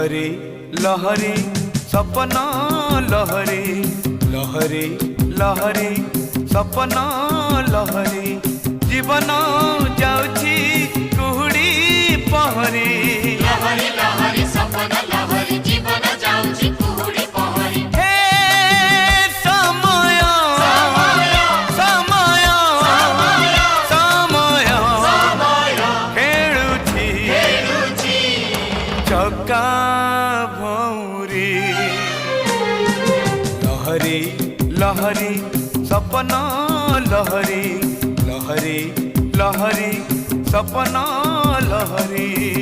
लहरी लहरी सपना लहरी लहरी लहरी सपना लहरी जीवन जाउछि कुहुड़ी पहरी लहरी लहरी सपना लहरी जीवन जाउछि कुहुड़ी पहरी हे समय समय समय खेलुछि चका भौरी लहरी लहरी सपना लहरी लहरी लहरी सपना लहरी।